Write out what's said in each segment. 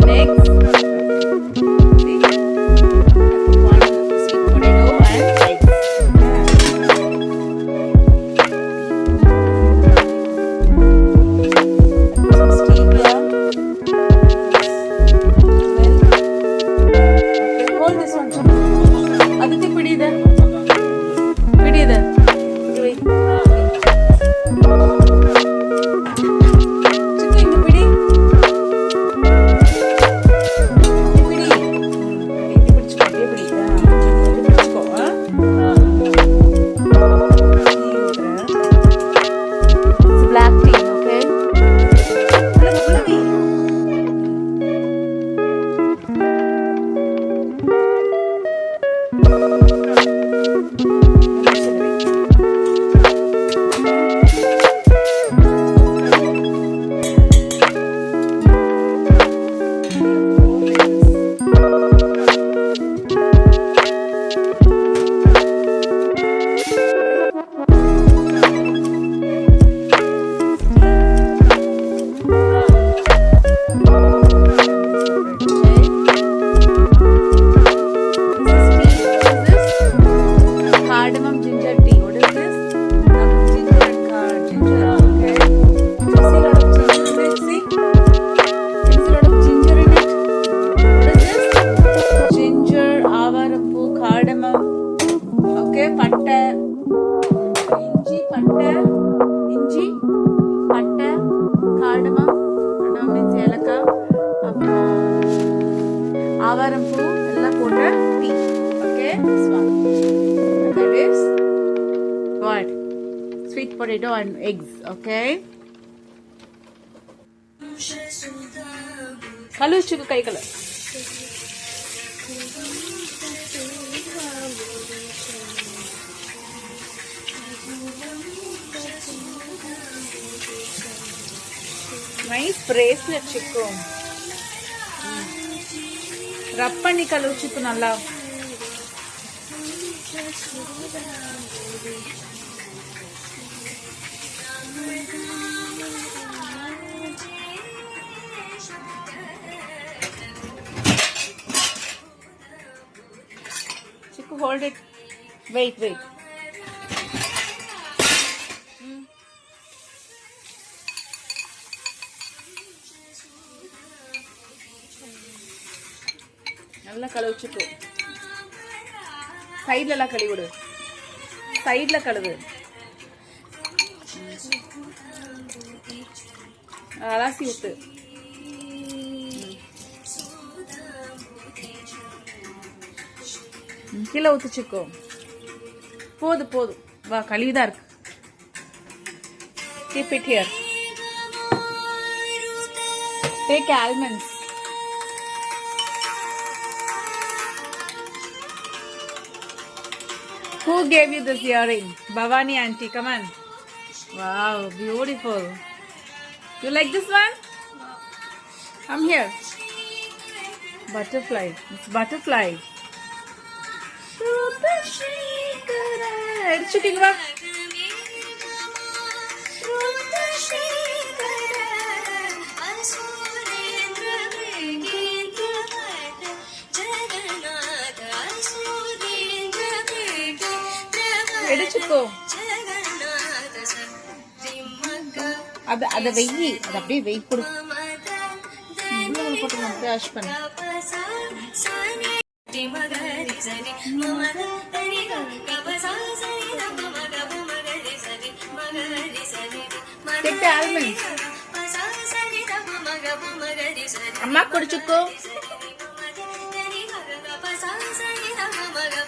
Next. See? I put one sweet potato and eggs. Some stevia. Okay, hold this one. Aditi, pidi there. Pidi there. Wait. Chiku, inga pidi. Pidi. Pidi pidichuko, pidi pidi. Pidichuko, ah. It's black tea, okay? Cardamom ginger tea. What is this? Ginger and ginger. Okay. You see a lot of ginger in it. See? Can you see a lot of ginger in it? What is this? Ginger, avarampu, cardamom. Okay. Patta. Inji, patta. Inji, patta, cardamom. Cardamom means yelaka. Avarampu. Ella potta tea. Okay. This one. That is what? Sweet potato and eggs, okay? Kalu chiku kai kala. Nice bracelet chiku. Rub panni kalu chiku nalla. Chiku, hold it. Wait. நல்லா கழுவு சிக்கு. சைடுல எல்லாம் கழுவி விடு. சைடுல கழுவு. அலாசி ஊத்து. கீழே ஊத்துச்சுக்கோ. போதும். வா, கழுவிதான் இருக்கு. Keep it here. Take almonds. Who gave you this earring? Bhavani auntie, come on. Wow, beautiful. You like this one? Come here. Butterfly. It's butterfly. Chicken va. எடுச்சுக்கோ. அத வெயி, அது அப்படியே வெயி கொடு. போட்டு அப்படியே வாஷ் பண்ணு. Take the almonds. அம்மா குடிச்சுக்கோ.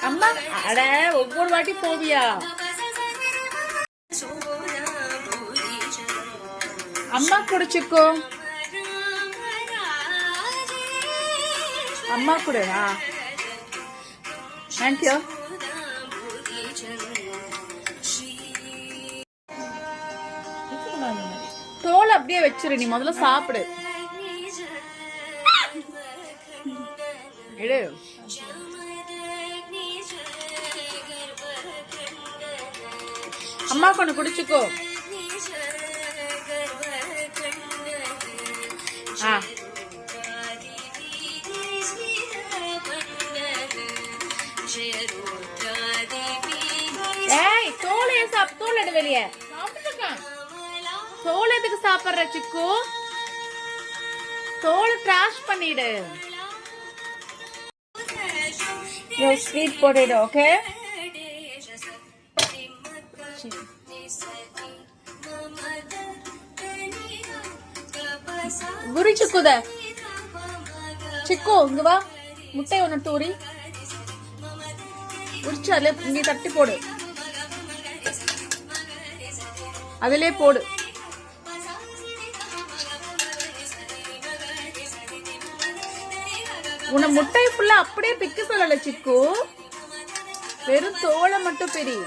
அம்மா அட ஒவ்வொரு வாட்டி போவியா? அம்மா குடிச்சுக்கோ. அம்மா குடு. தேங்க்யூ. தோல் அப்படியே வச்சிரு. நீ முதல்ல சாப்பிடு. எடு. அம்மா கொண்டு குடிச்சுக்கோ. எதுக்கு சாப்பிடுற சிக்கு? தோல் ட்ராஷ் பண்ணிடு. Your sweet potato, okay? குரி சிக்குத. சிக்கு இங்க வா. முட்டை ஒன்று தூரி உரிச்சு அதுல இங்கே தட்டி போடு. அதிலே போடு. உன்னை முட்டையை ஃபுல்லா அப்படியே பிக்க சொல்லல சிக்கு. வெறும் தோலை மட்டும் பெரி.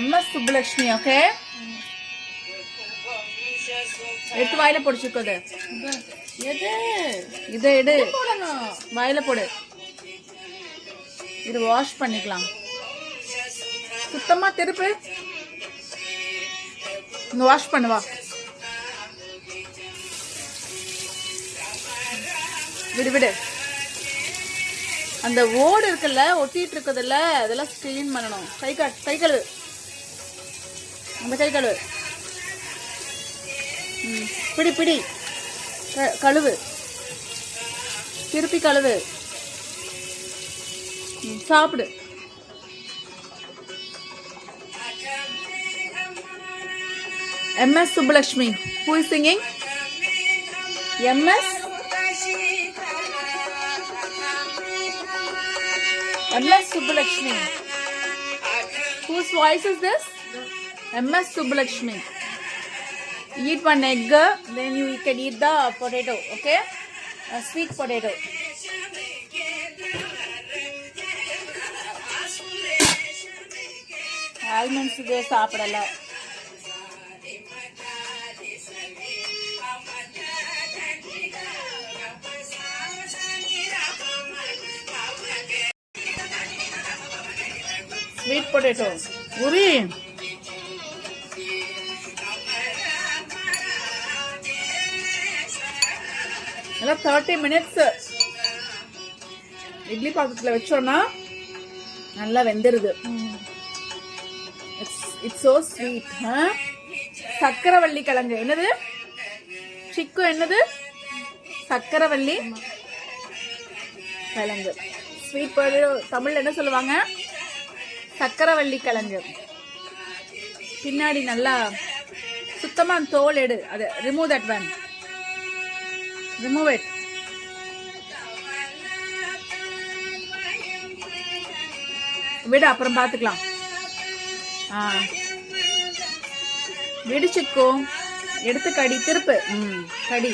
MS Subbulakshmi, okay? எடுத்து வாயில போடுச்சுக்கோது. இதை எடு, வாயில போடு. இது வாஷ் பண்ணிக்கலாம். சுத்தமா திருப்பு. இங்க வாஷ் பண்ணுவா. விடு விடு. அந்த ஓடு இருக்குல்ல, ஒட்டிட்டு இருக்குதுல்ல, அதெல்லாம் கிளீன் பண்ணணும். கை கழுவு. அந்த கை கழுவு. பிடி பிடி. கழுவு. திருப்பி கழுவு. சாப்பிடு. MS Subbulakshmi. Who is singing? MS Subbulakshmi. Whose voice is this? MS Subbulakshmi. Eat one egg, then you can eat the potato, okay? A sweet potato. Almonds இதை சாப்பிடல. Sweet potato. Uri. எல்லாம் 30 minutes இட்லி பாத்திரத்துல வச்சோம்னா நல்லா வெந்துருது. It's so sweet. சக்கரவள்ளி கிழங்கு. என்னது சிக்கு? என்னது சக்கரவள்ளி கிழங்கு. ஸ்வீட் பொட்டேட்டோ தமிழ்ல என்ன சொல்லுவாங்க? சக்கரவள்ளி கிழங்கு. பின்னாடி நல்லா சுத்தமா தோல் எடு. அது remove that one. Remove it. விடு, அப்புறம் பாத்துக்கலாம். விடிச்சுக்கும். எடுத்து கடி. திருப்பு. கடி.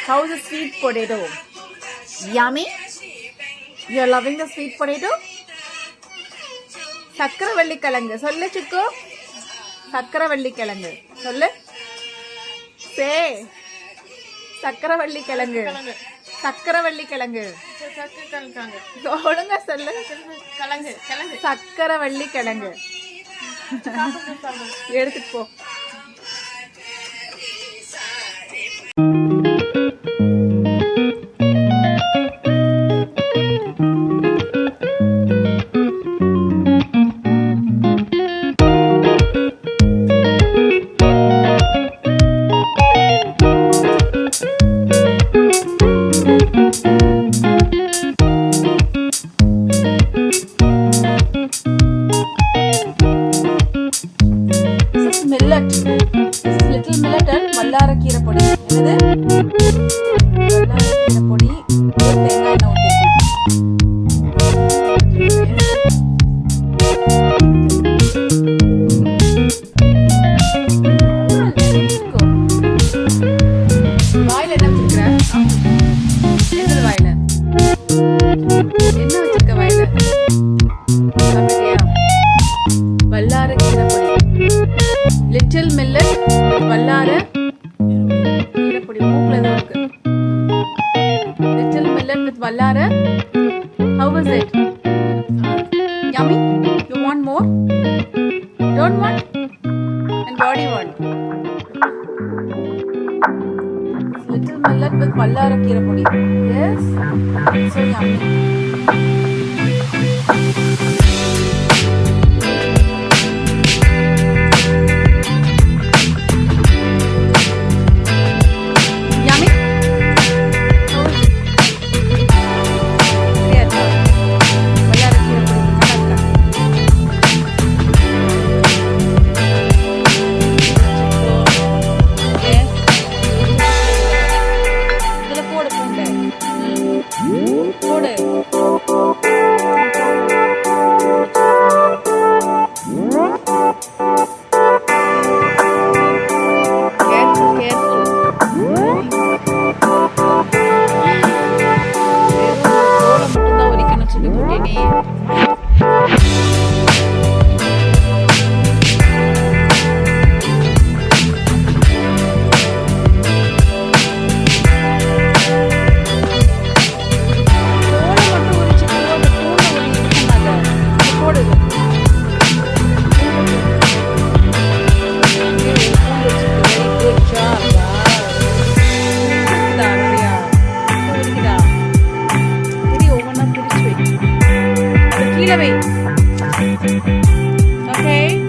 How's the sweet potato? Yummy? You're loving the sweet potato? சக்கரவள்ளி கிழங்கு. சொல்லு சிக்கு. சக்கரவள்ளி கிழங்கு சொல்லு. சே. சக்கரவள்ளி கிழங்கு. சக்கரவள்ளி கிழங்கு. ஒழுங்கா சொல்லு. சக்கரவள்ளி கிழங்கு. எடுத்துட்டு போ. millet. yummy? You want more? Don't want? And what do you want? Little millet with பல்லாரக்கீரை பொடி. Yes? So yummy. Yummy? How is it? Yes. பல்லாரக்கீரை பொடி. நல்லா இருக்கா? Yes. இதுல போடு பூண்டை. போடு. Careful, careful. தோலை மட்டும்தான் உரிக்கணும் சொல்லி கொடுத்தேனே. தோலை மட்டும் உரிச்சிட்டு அந்த பூண்டை உரிக்கணும் அதை. போடு. Very good job. இருக்குதா நிறையா? இருக்குதா? சரி, ஒவ்வொன்றா பிரிச்சு வை. அது கீழே வை. Okay.